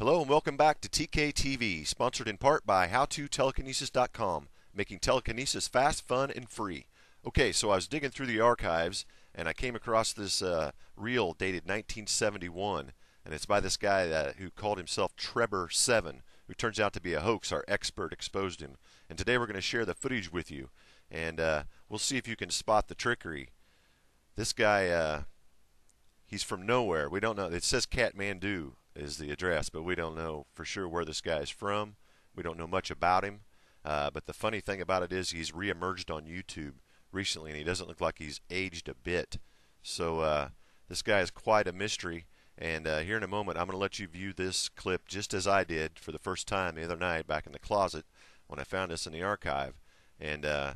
Hello and welcome back to TKTV, sponsored in part by HowToTelekinesis.com, making telekinesis fast, fun, and free. Okay, so I was digging through the archives and I came across this reel dated 1971, and it's by this guy who called himself Trebor 7, who turns out to be a hoax. Our expert exposed him. And today we're going to share the footage with you, and we'll see if you can spot the trickery. This guy, he's from nowhere. We don't know. It says Kathmandu is the address, but we don't know for sure where this guy is from. We don't know much about him. But the funny thing about it is he's reemerged on YouTube recently, and he doesn't look like he's aged a bit. So this guy is quite a mystery. And here in a moment, I'm going to let you view this clip just as I did for the first time the other night back in the closet when I found this in the archive. And I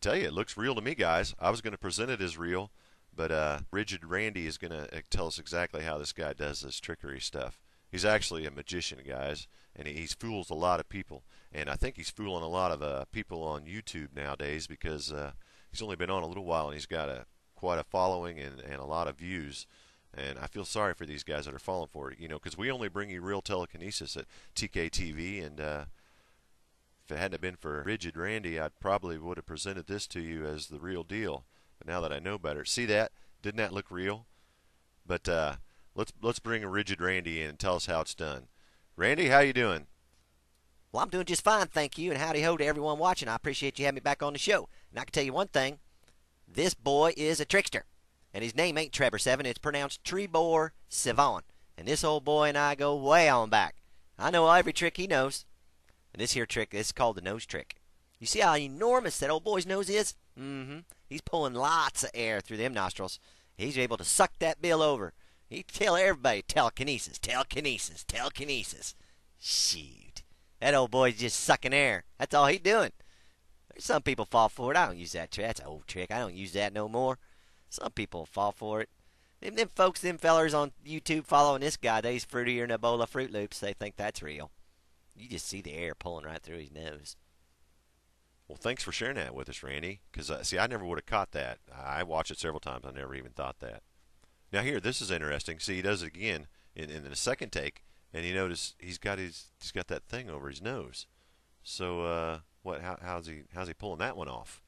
tell you, it looks real to me, guys. I was going to present it as real, but Rigid Randy is going to tell us exactly how this guy does this trickery stuff. He's actually a magician, guys, and he fools a lot of people. And I think he's fooling a lot of people on YouTube nowadays because he's only been on a little while and he's got quite a following and a lot of views. And I feel sorry for these guys that are falling for it, because we only bring you real telekinesis at TKTV, and if it hadn't been for Rigid Randy, I probably would have presented this to you as the real deal. But now that I know better, see that? Didn't that look real? But let's bring a Rigid Randy in and tell us how it's done. Randy, how you doing? Well, I'm doing just fine, thank you, and howdy ho to everyone watching. I appreciate you having me back on the show. And I can tell you one thing, this boy is a trickster. And his name ain't Trebor 7, it's pronounced Trebor 7. And this old boy and I go way on back. I know every trick he knows. And this here trick, this is called the nose trick. You see how enormous that old boy's nose is? He's pulling lots of air through them nostrils. He's able to suck that bill over. He tell everybody, telekinesis, telekinesis, telekinesis. Shoot. That old boy's just sucking air. That's all he's doing. Some people fall for it. I don't use that trick. That's an old trick. I don't use that no more. Some people fall for it. Them folks, them fellers on YouTube following this guy, they's fruitier than a bowl of Fruit Loops. They think that's real. You just see the air pulling right through his nose. Well, thanks for sharing that with us, Randy, because, see, I never would have caught that. I watched it several times. I never even thought that. Now, here, this is interesting. See, he does it again in the second take, and you notice he's got that thing over his nose. So, how's he pulling that one off?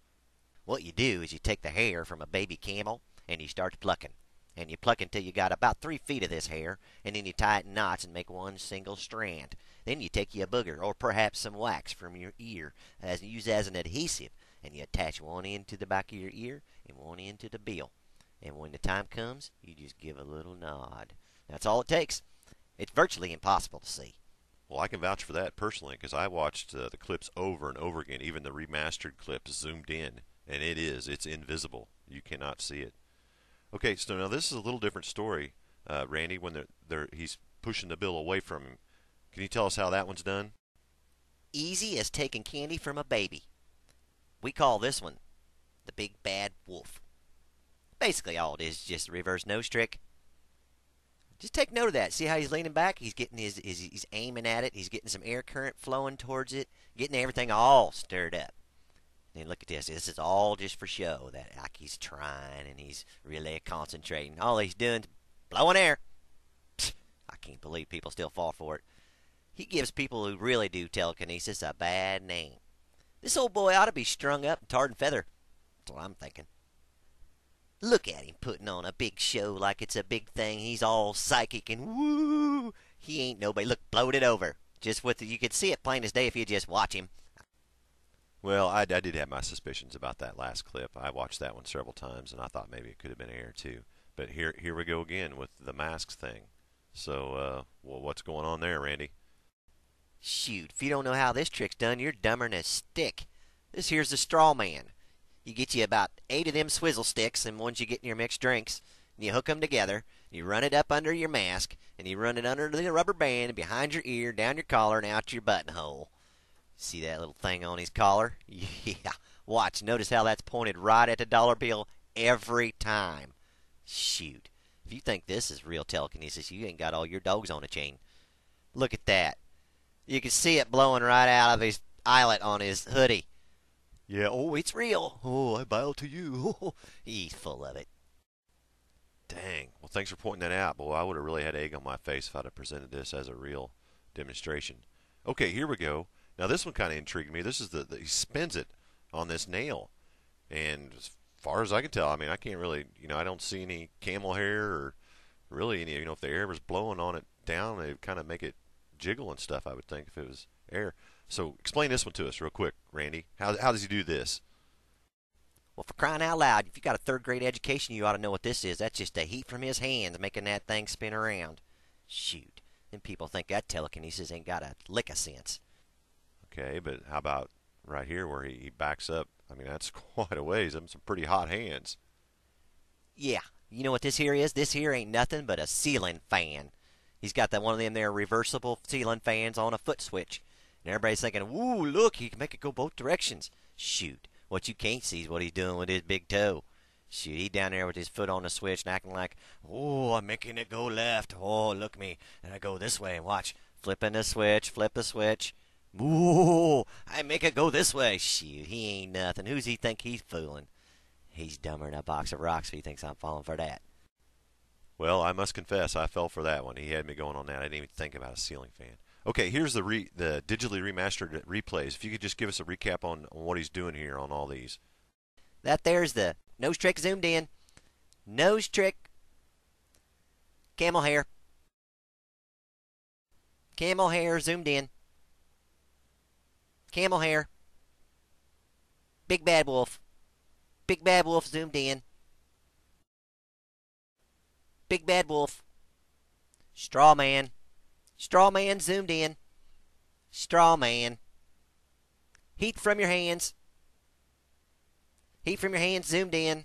What you do is you take the hair from a baby camel and you start plucking. And you pluck until you got about 3 feet of this hair, and then you tie it in knots and make one single strand. Then you take your booger, or perhaps some wax from your ear, use as an adhesive, and you attach one end to the back of your ear and one end to the bill. And when the time comes, you just give a little nod. That's all it takes. It's virtually impossible to see. Well, I can vouch for that personally because I watched the clips over and over again, even the remastered clips zoomed in, and it's invisible. You cannot see it. Okay, so now this is a little different story, Randy, when he's pushing the bill away from him. Can you tell us how that one's done? Easy as taking candy from a baby. We call this one the Big Bad Wolf. Basically all it is just a reverse nose trick. Just take note of that. See how he's leaning back? He's getting he's aiming at it. He's getting some air current flowing towards it, getting everything all stirred up. And look at this. This is all just for show. That like he's trying and he's really concentrating. All he's doing is blowing air. Psst, I can't believe people still fall for it. He gives people who really do telekinesis a bad name. This old boy ought to be strung up and tarred and feather. That's what I'm thinking. Look at him putting on a big show like it's a big thing. He's all psychic and woo. He ain't nobody. Look, bloated over. Just you could see it plain as day if you just watch him. Well, I did have my suspicions about that last clip. I watched that one several times, and I thought maybe it could have been air too. But here we go again with the masks thing. So, well, what's going on there, Randy? Shoot, if you don't know how this trick's done, you're dumber than a stick. This here's the straw man. You get you about 8 of them swizzle sticks, and ones you get in your mixed drinks, and you hook them together, and you run it up under your mask, and you run it under the rubber band, behind your ear, down your collar, and out your buttonhole. See that little thing on his collar? Yeah. Watch. Notice how that's pointed right at the dollar bill every time. Shoot. If you think this is real telekinesis, you ain't got all your dogs on a chain. Look at that. You can see it blowing right out of his eyelet on his hoodie. Yeah, oh, it's real. Oh, I bow to you. He's full of it. Dang. Well, thanks for pointing that out. Boy, I would have really had egg on my face if I'd have presented this as a real demonstration. Okay, here we go. Now this one kind of intrigued me. This is he spins it on this nail, and as far as I can tell, I mean, I can't really, I don't see any camel hair or really any, if the air was blowing on it down, it would kind of make it jiggle and stuff. I would think if it was air. So explain this one to us real quick, Randy. How does he do this? Well, for crying out loud, if you got a third grade education, you ought to know what this is. That's just the heat from his hands making that thing spin around. Shoot. Then people think that telekinesis ain't got a lick of sense. Okay, but how about right here where he backs up? I mean, that's quite a ways. Them some pretty hot hands. Yeah. You know what this here is? This here ain't nothing but a ceiling fan. He's got that one of them there reversible ceiling fans on a foot switch. And everybody's thinking, ooh, look, he can make it go both directions. Shoot. What you can't see is what he's doing with his big toe. Shoot, he down there with his foot on the switch and acting like, oh, I'm making it go left. Oh, look at me. And I go this way and watch. Flipping the switch, flip the switch. Ooh, I make it go this way. Shoot, he ain't nothing. Who's he think he's fooling? He's dumber than a box of rocks if he thinks I'm falling for that. Well, I must confess, I fell for that one. He had me going on that. I didn't even think about a ceiling fan. Okay, here's the digitally remastered replays. If you could just give us a recap on what he's doing here on all these. That there's the nose trick zoomed in. Nose trick. Camel hair. Camel hair zoomed in. Camel hair. Big bad wolf. Big bad wolf zoomed in. Big bad wolf. Straw man. Straw man zoomed in. Straw man. Heat from your hands. Heat from your hands zoomed in.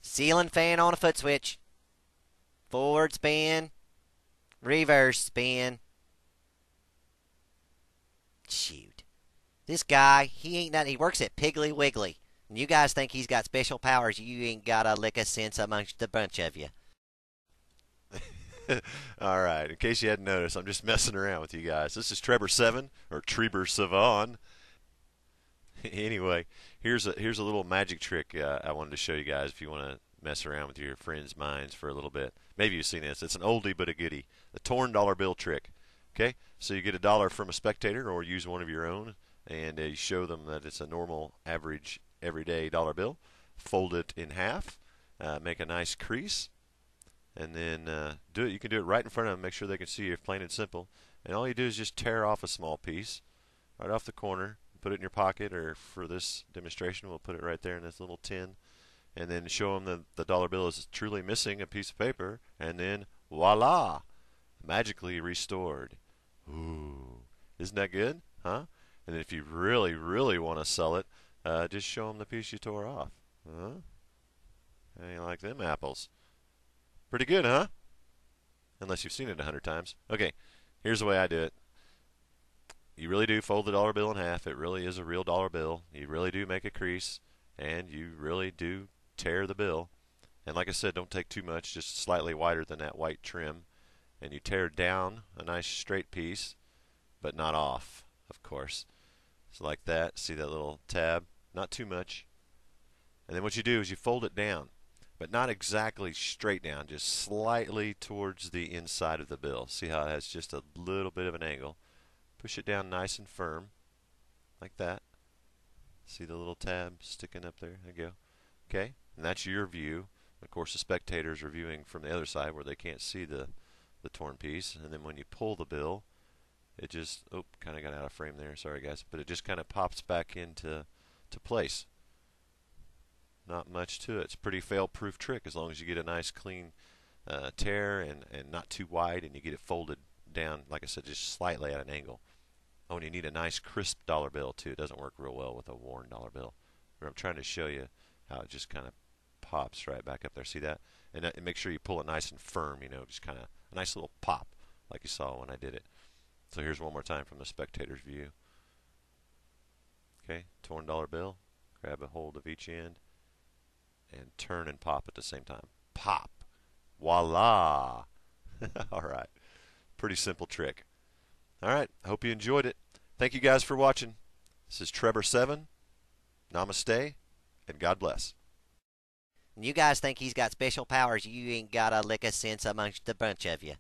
Ceiling fan on a foot switch. Forward spin. Reverse spin. Shoot. This guy, he ain't nothing. He works at Piggly Wiggly. And you guys think he's got special powers. You ain't got a lick of sense amongst the bunch of you. All right, in case you hadn't noticed, I'm just messing around with you guys. This is Trebor 7, or Trebor 7. Anyway, here's a little magic trick I wanted to show you guys if you want to mess around with your friends' minds for a little bit. Maybe you've seen this. It's an oldie but a goodie. The torn dollar bill trick. Okay, so you get $1 from a spectator or use one of your own, and you show them that it's a normal, average, everyday dollar bill. Fold it in half, make a nice crease, and then do it. You can do it right in front of them. Make sure they can see you, plain and simple. And all you do is just tear off a small piece right off the corner, put it in your pocket, or for this demonstration, we'll put it right there in this little tin, and then show them that the dollar bill is truly missing a piece of paper, and then voila, magically restored. Ooh, isn't that good? Huh? And then if you really, really want to sell it, just show them the piece you tore off. Huh? How you like them apples? Pretty good, huh? Unless you've seen it 100 times. Okay, here's the way I do it. You really do fold the dollar bill in half. It really is a real dollar bill. You really do make a crease, and you really do tear the bill. And like I said, don't take too much, just slightly wider than that white trim. And you tear down a nice straight piece, but not off, of course. So like that. See that little tab? Not too much. And then what you do is you fold it down, but not exactly straight down, just slightly towards the inside of the bill. See how it has just a little bit of an angle? Push it down nice and firm, like that. See the little tab sticking up there? There you go. Okay, and that's your view. Of course, the spectators are viewing from the other side where they can't see the torn piece. And then when you pull the bill, it just, kind of got out of frame there. Sorry, guys. But it just kind of pops back into place. Not much to it. It's a pretty fail-proof trick as long as you get a nice clean tear and not too wide, and you get it folded down, like I said, just slightly at an angle. Oh, and you need a nice crisp dollar bill too. It doesn't work real well with a worn dollar bill. But I'm trying to show you how it just kind of pops right back up there. See that? And make sure you pull it nice and firm, just kind of a nice little pop like you saw when I did it. So here's one more time from the spectator's view. Okay, torn dollar bill. Grab a hold of each end and turn and pop at the same time. Pop. Voila. All right. Pretty simple trick. All right. I hope you enjoyed it. Thank you guys for watching. This is Trebor 7. Namaste, and God bless. And you guys think he's got special powers. You ain't got a lick of sense amongst the bunch of you.